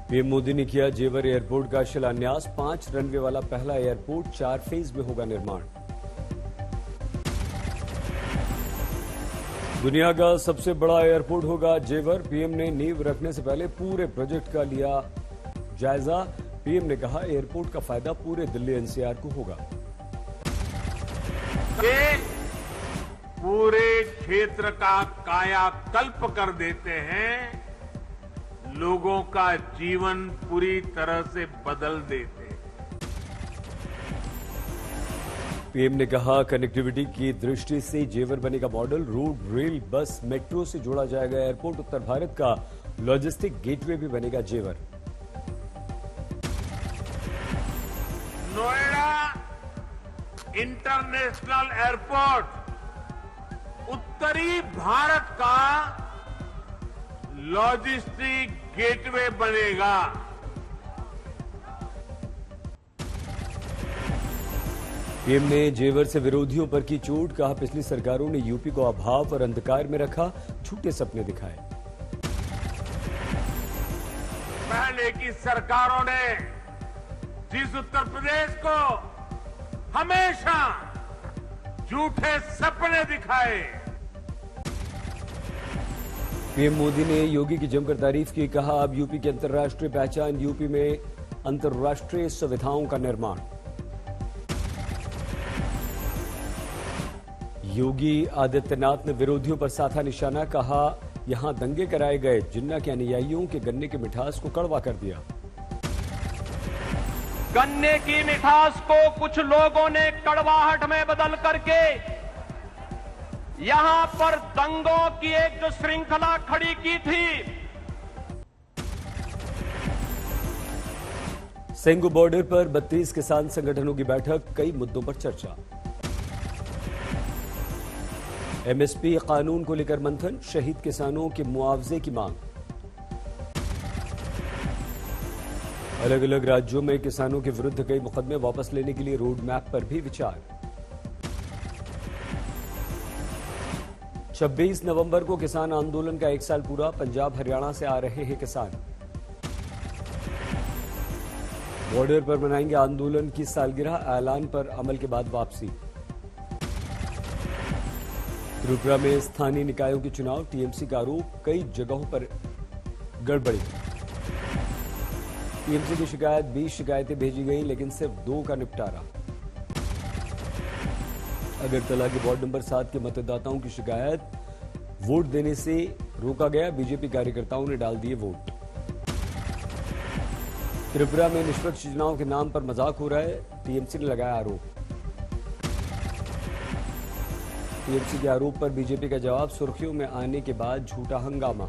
PM Modi ने किया जेवर एयरपोर्ट का शिलान्यास। 5 रनवे वाला पहला एयरपोर्ट 4 फेज में होगा निर्माण। दुनिया का सबसे बड़ा एयरपोर्ट होगा जेवर। पीएम ने नींव रखने से पहले पूरे प्रोजेक्ट का लिया जायजा। पीएम ने कहा एयरपोर्ट का फायदा पूरे दिल्ली एनसीआर को होगा। ये पूरे क्षेत्र का कायाकल्प कर देते हैं, लोगों का जीवन पूरी तरह से बदल देते हैं। पीएम ने कहा कनेक्टिविटी की दृष्टि से जेवर बनेगा मॉडल। रोड, रेल, बस, मेट्रो से जोड़ा जाएगा एयरपोर्ट। उत्तर भारत का लॉजिस्टिक गेटवे भी बनेगा जेवर। नोएडा इंटरनेशनल एयरपोर्ट उत्तरी भारत का लॉजिस्टिक गेटवे बनेगा। पीएम ने जेवर से विरोधियों पर की चोट। कहा पिछली सरकारों ने यूपी को अभाव और अंधकार में रखा, झूठे सपने दिखाए। पहले की सरकारों ने जिस उत्तर प्रदेश को हमेशा झूठे सपने दिखाए। पीएम मोदी ने योगी की जमकर तारीफ की। कहा अब यूपी की अंतर्राष्ट्रीय पहचान, यूपी में अंतर्राष्ट्रीय सुविधाओं का निर्माण। योगी आदित्यनाथ ने विरोधियों पर साधा निशाना। कहा यहां दंगे कराए गए, जिन्ना के अनुयायियों के गन्ने की मिठास को कड़वा कर दिया। गन्ने की मिठास को कुछ लोगों ने कड़वाहट में बदल करके यहां पर दंगों की एक जो श्रृंखला खड़ी की थी। सेंगू बॉर्डर पर 32 किसान संगठनों की बैठक, कई मुद्दों पर चर्चा। एमएसपी कानून को लेकर मंथन, शहीद किसानों के मुआवजे की मांग। अलग अलग राज्यों में किसानों के विरुद्ध कई मुकदमे वापस लेने के लिए रोड मैप पर भी विचार। 26 नवंबर को किसान आंदोलन का 1 साल पूरा। पंजाब हरियाणा से आ रहे हैं किसान। बॉर्डर पर मनाएंगे आंदोलन की सालगिरह, ऐलान पर अमल के बाद वापसी। त्रिपुरा में स्थानीय निकायों के चुनाव, टीएमसी का आरोप, कई जगहों पर गड़बड़ी। टीएमसी की शिकायत, 20 शिकायतें भेजी गई, लेकिन सिर्फ 2 का निपटारा। अगरतला के वार्ड नंबर 7 के मतदाताओं की शिकायत, वोट देने से रोका गया, बीजेपी कार्यकर्ताओं ने डाल दिए वोट। त्रिपुरा में निष्पक्ष चुनाव के नाम पर मजाक हो रहा है, टीएमसी ने लगाया आरोप। टीएमसी के आरोप पर बीजेपी का जवाब, सुर्खियों में आने के बाद झूठा हंगामा।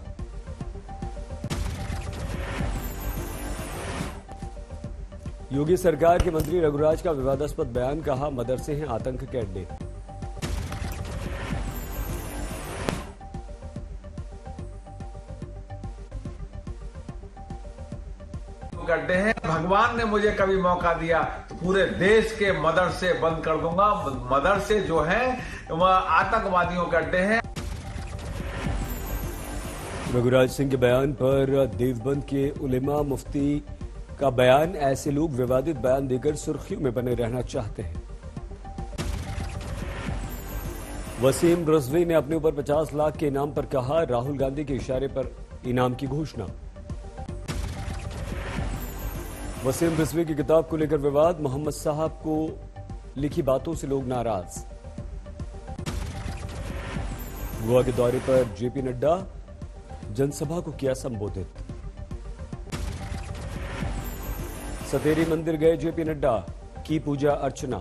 योगी सरकार के मंत्री रघुराज का विवादास्पद बयान। कहा मदरसे हैं आतंक के अड्डे। गड्ढे हैं, भगवान ने मुझे कभी मौका दिया तो पूरे देश के मदरसे बंद कर दूंगा। मदरसे जो हैं वह आतंकवादियों के अड्डे हैं। रघुराज सिंह के बयान पर देवबंद के उलेमा मुफ्ती का बयान, ऐसे लोग विवादित बयान देकर सुर्खियों में बने रहना चाहते हैं। वसीम रजवी ने अपने ऊपर 50 लाख के इनाम पर कहा, राहुल गांधी के इशारे पर इनाम की घोषणा। वसीम रिजवी की किताब को लेकर विवाद, मोहम्मद साहब को लिखी बातों से लोग नाराज। गोवा के दौरे पर जेपी नड्डा, जनसभा को किया संबोधित। सतेरी मंदिर गए जेपी नड्डा, की पूजा अर्चना।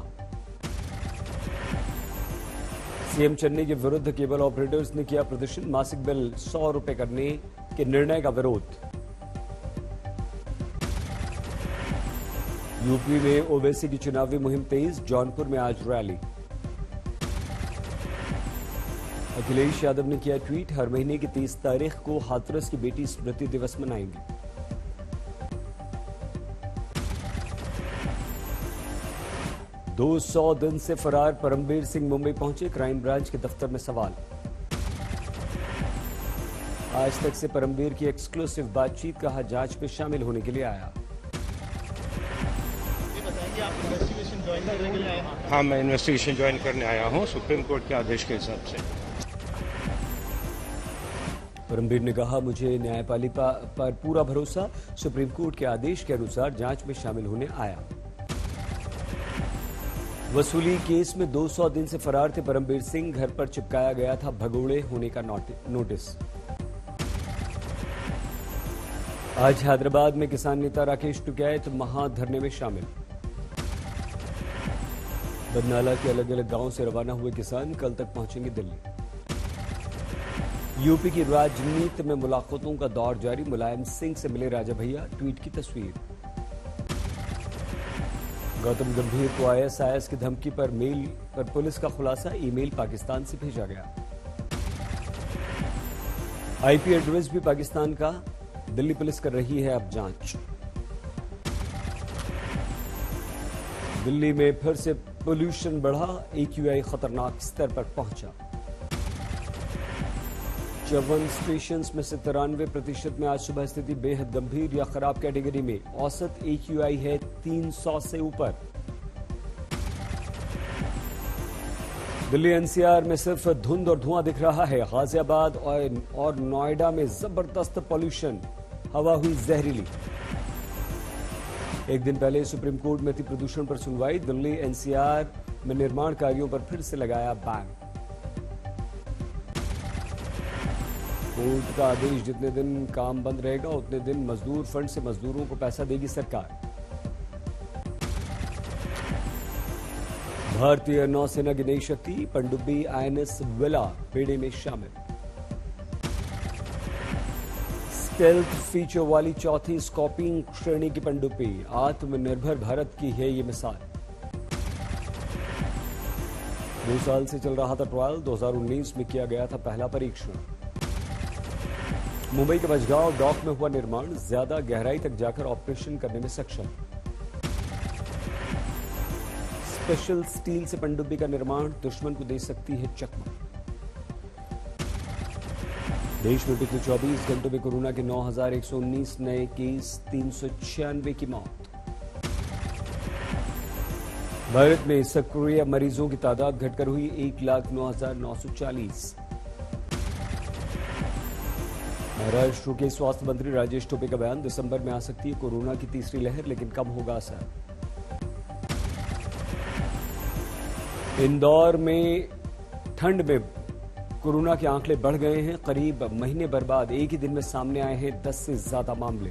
सीएम चेन्नई के विरुद्ध केबल ऑपरेटर्स ने किया प्रदर्शन, मासिक बिल 100 रुपए करने के निर्णय का विरोध। यूपी में ओवैसी की चुनावी मुहिम तेज, जौनपुर में आज रैली। अखिलेश यादव ने किया ट्वीट, हर महीने की 30 तारीख को हाथरस की बेटी स्मृति दिवस मनाएंगे। 200 दिन से फरार परमबीर सिंह मुंबई पहुंचे, क्राइम ब्रांच के दफ्तर में सवाल। आज तक से परमबीर की एक्सक्लूसिव बातचीत, कहा जांच में शामिल होने के लिए आया। हाँ, मैं इन्वेस्टिगेशन ज्वाइन करने आया हूँ सुप्रीम कोर्ट के आदेश के हिसाब से। परमबीर ने कहा, मुझे न्यायपालिका पर पूरा भरोसा, सुप्रीम कोर्ट के आदेश के अनुसार जांच में शामिल होने आया। वसूली केस में 200 दिन से फरार थे परमबीर सिंह, घर पर चिपकाया गया था भगोड़े होने का नोटिस। आज हैदराबाद में किसान नेता राकेश टिकैत महाधरने में शामिल। बदनाला के अलग अलग गांव से रवाना हुए किसान कल तक पहुंचेंगे दिल्ली। यूपी की राजनीति में मुलाकातों का दौर जारी, मुलायम सिंह से मिले राजा भैया, ट्वीट की तस्वीर। गौतम गंभीर को आईएसआईएस की धमकी पर मेल पर पुलिस का खुलासा, ईमेल पाकिस्तान से भेजा गया। आईपी एड्रेस भी पाकिस्तान का, दिल्ली पुलिस कर रही है अब जांच। दिल्ली में फिर से पोल्यूशन बढ़ा, AQI खतरनाक स्तर पर पहुंचा। 54 स्टेशन में से 93% में आज सुबह स्थिति बेहद गंभीर या खराब कैटेगरी में, औसत AQI है 300 से ऊपर। दिल्ली NCR में सिर्फ धुंध और धुआं दिख रहा है, गाजियाबाद और नोएडा में जबरदस्त पॉल्यूशन, हवा हुई जहरीली। एक दिन पहले सुप्रीम कोर्ट में थी प्रदूषण पर सुनवाई, दिल्ली NCR में निर्माण कार्यों पर फिर से लगाया बैन। कोर्ट का आदेश, जितने दिन काम बंद रहेगा उतने दिन मजदूर फंड से मजदूरों को पैसा देगी सरकार। भारतीय नौसेना की नई शक्ति, पनडुब्बी INS विला बेड़े में शामिल। स्टेल्थ फीचर वाली चौथी स्कॉर्पियन श्रेणी की पनडुब्बी, आत्मनिर्भर भारत की है ये मिसाल। 2 साल से चल रहा था ट्रायल, 2019 में किया गया था पहला परीक्षण। मुंबई के मझगांव डॉक में हुआ निर्माण, ज्यादा गहराई तक जाकर ऑपरेशन करने में सक्षम। स्पेशल स्टील से पनडुब्बी का निर्माण, दुश्मन को दे सकती है चकमा। देश में पिछले 24 घंटों में कोरोना के 9,119 नए केस, 396 की मौत। भारत में सक्रिय मरीजों की तादाद घटकर हुई 1,09,940। महाराष्ट्र के स्वास्थ्य मंत्री राजेश टोपे का बयान, दिसंबर में आ सकती है कोरोना की तीसरी लहर, लेकिन कम होगा असर। इंदौर में ठंड में कोरोना के आंकड़े बढ़ गए हैं, करीब महीने भर बाद एक ही दिन में सामने आए हैं 10 से ज्यादा मामले।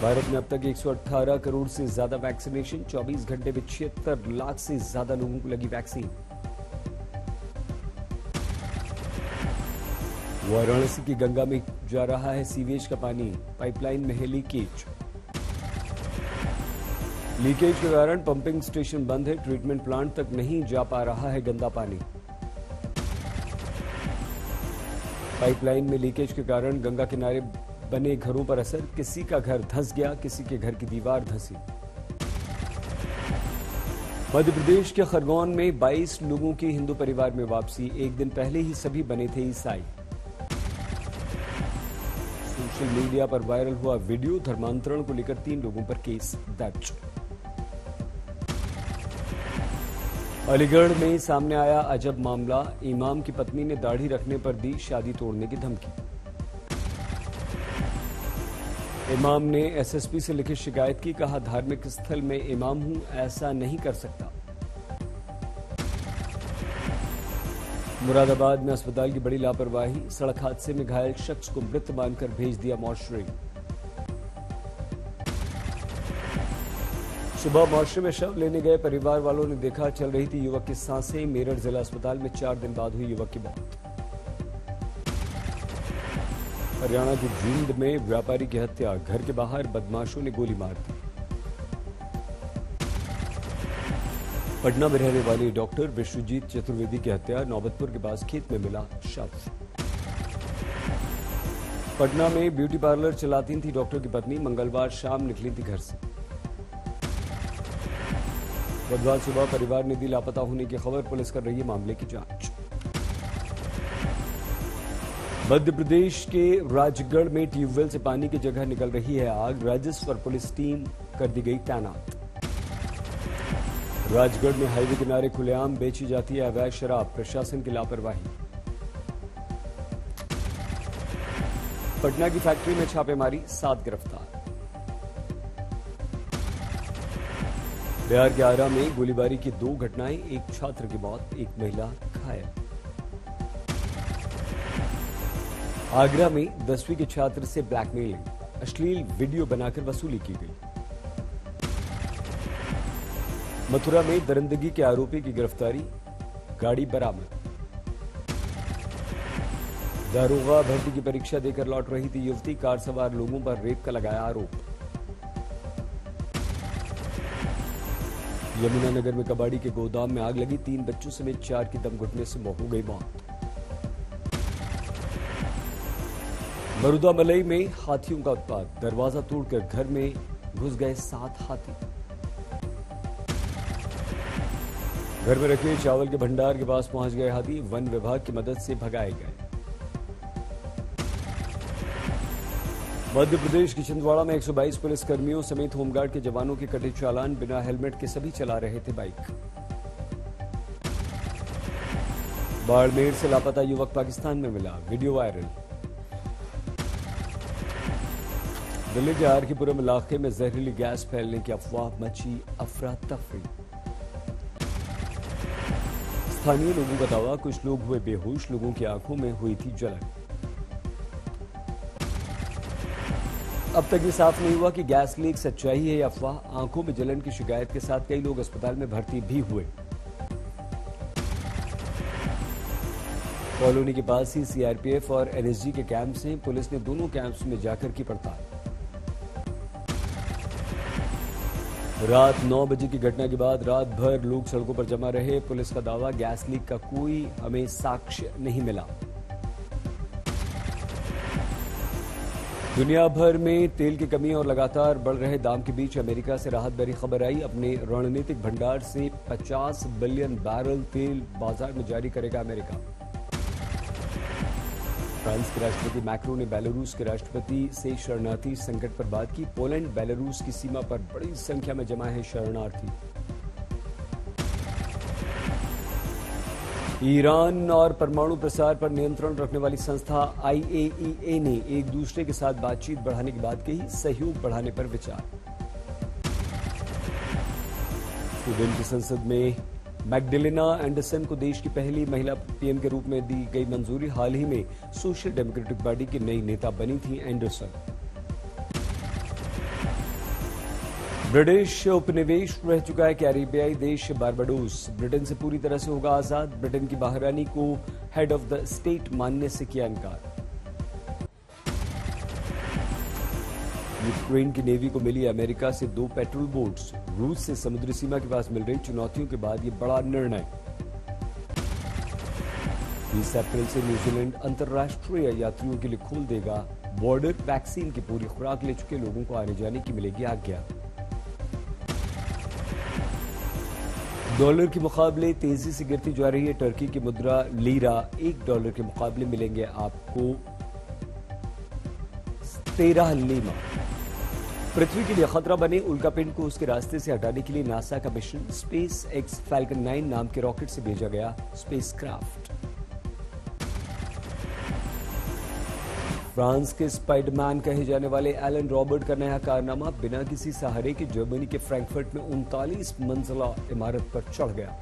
भारत में अब तक 118 करोड़ से ज्यादा वैक्सीनेशन, 24 घंटे में 76 लाख से ज्यादा लोगों को लगी वैक्सीन। वाराणसी की गंगा में जा रहा है सीवेज का पानी, पाइपलाइन में है लीकेज। लीकेज के कारण पंपिंग स्टेशन बंद है, ट्रीटमेंट प्लांट तक नहीं जा पा रहा है गंदा पानी। पाइपलाइन में लीकेज के कारण गंगा किनारे बने घरों पर असर, किसी का घर धंस गया, किसी के घर की दीवार धंसी। मध्य प्रदेश के खरगोन में 22 लोगों की हिंदू परिवार में वापसी, एक दिन पहले ही सभी बने थे ईसाई। सोशल मीडिया पर वायरल हुआ वीडियो, धर्मांतरण को लेकर 3 लोगों पर केस दर्ज। अलीगढ़ में सामने आया अजब मामला, इमाम की पत्नी ने दाढ़ी रखने पर दी शादी तोड़ने की धमकी। इमाम ने एसएसपी से लिखित शिकायत की, कहा धार्मिक स्थल में इमाम हूं, ऐसा नहीं कर सकता। मुरादाबाद में अस्पताल की बड़ी लापरवाही, सड़क हादसे में घायल शख्स को मृत मानकर भेज दिया मॉर्चरी। सुबह मॉर्चरी में शव लेने गए परिवार वालों ने देखा चल रही थी युवक की सांसें, मेरठ जिला अस्पताल में 4 दिन बाद हुई युवक की मौत। हरियाणा की जींद में व्यापारी की हत्या, घर के बाहर बदमाशों ने गोली मार दी। पटना में रहने वाले डॉक्टर विश्वजीत चतुर्वेदी की हत्या, नौबतपुर के पास खेत में मिला शव। पटना में ब्यूटी पार्लर चलाती थी डॉक्टर की पत्नी, मंगलवार शाम निकली थी घर से। बुधवार सुबह परिवार ने दी लापता होने की खबर, पुलिस कर रही है मामले की जांच। मध्य प्रदेश के राजगढ़ में ट्यूबवेल से पानी की जगह निकल रही है आग। राजस्व और पुलिस टीम कर दी गई तैनात। राजगढ़ में हाईवे किनारे खुलेआम बेची जाती है अवैध शराब, प्रशासन की लापरवाही। पटना की फैक्ट्री में छापेमारी, 7 गिरफ्तार। बिहार के आरा में गोलीबारी की 2 घटनाएं, एक छात्र की मौत, एक महिला घायल। आगरा में 10वीं के छात्र से ब्लैकमेलिंग, अश्लील वीडियो बनाकर वसूली की गई। मथुरा में दरिंदगी के आरोपी की गिरफ्तारी, गाड़ी बरामद। दारोगा भर्ती की परीक्षा देकर लौट रही थी युवती, कार सवार लोगों पर रेप का लगाया आरोप। यमुनानगर में कबाड़ी के गोदाम में आग लगी, 3 बच्चों समेत 4 की दम घुटने से हो गई मौत। मरुदामलई में हाथियों का उत्पात, दरवाजा तोड़कर घर में घुस गए 7 हाथी। घर में रखे चावल के भंडार के पास पहुंच गए हाथी, वन विभाग की मदद से भगाए गए। मध्य प्रदेश की छिंदवाड़ा में 122 पुलिसकर्मियों समेत होमगार्ड के जवानों के कटे चालान, बिना हेलमेट के सभी चला रहे थे बाइक। बाड़मेर से लापता युवक पाकिस्तान में मिला, वीडियो वायरल। दिल्ली के आर के पुरम इलाके में जहरीली गैस फैलने की अफवाह मची, अफरा तफरी। स्थानीय लोगों का दावा, कुछ लोग हुए बेहोश, लोगों की आंखों में हुई थी जलन। अब तक ये साफ नहीं हुआ कि गैस लीक सच्चाई है या अफवाह। आंखों में जलन की शिकायत के साथ कई लोग अस्पताल में भर्ती भी हुए। कॉलोनी के पास ही सीआरपीएफ और एनएसजी के कैंप्स हैं। पुलिस ने दोनों कैंप्स में जाकर की पड़ताल। रात 9 बजे की घटना के बाद रात भर लोग सड़कों पर जमा रहे। पुलिस का दावा, गैस लीक का कोई हमें साक्ष्य नहीं मिला। दुनिया भर में तेल की कमी और लगातार बढ़ रहे दाम के बीच अमेरिका से राहत भरी खबर आई। अपने रणनीतिक भंडार से 50 बिलियन बैरल तेल बाजार में जारी करेगा अमेरिका। फ्रांस के राष्ट्रपति मैक्रो ने बेलारूस के राष्ट्रपति से शरणार्थी संकट पर बात की। पोलैंड बेलारूस की सीमा पर बड़ी संख्या में जमा है शरणार्थी। ईरान और परमाणु प्रसार पर नियंत्रण रखने वाली संस्था IAEA ने एक दूसरे के साथ बातचीत बढ़ाने की बात कही, सहयोग बढ़ाने पर विचार। स्वीडन की संसद में मैग्डलेना एंडरसन को देश की पहली महिला पीएम के रूप में दी गई मंजूरी। हाल ही में सोशल डेमोक्रेटिक पार्टी की नई नेता बनी थी एंडरसन। ब्रिटिश उपनिवेश रह चुका है कैरिबियाई देश बारबाडोस, ब्रिटेन से पूरी तरह से होगा आजाद। ब्रिटेन की महारानी को हेड ऑफ द स्टेट मानने से किया इनकार। यूक्रेन की नेवी को मिली अमेरिका से 2 पेट्रोल बोट्स। रूस से समुद्री सीमा के पास मिल रही चुनौतियों के बाद ये बड़ा निर्णय। 20 अप्रैल से न्यूजीलैंड अंतर्राष्ट्रीय यात्रियों के लिए खोल देगा बॉर्डर। वैक्सीन की पूरी खुराक ले चुके लोगों को आने जाने की मिलेगी आज्ञा। डॉलर के मुकाबले तेजी से गिरती जा रही है टर्की की मुद्रा लीरा। $1 के मुकाबले मिलेंगे आपको 13 लीमा। पृथ्वी के लिए खतरा बने उल्कापिंड को उसके रास्ते से हटाने के लिए नासा का मिशन स्पेस एक्स फैल्कन 9 नाम के रॉकेट से भेजा गया स्पेसक्राफ्ट। फ्रांस के स्पाइडरमैन कहे जाने वाले एलन रॉबर्ट का नया कारनामा, बिना किसी सहारे के जर्मनी के फ्रैंकफर्ट में 39 मंजिला इमारत पर चढ़ गया।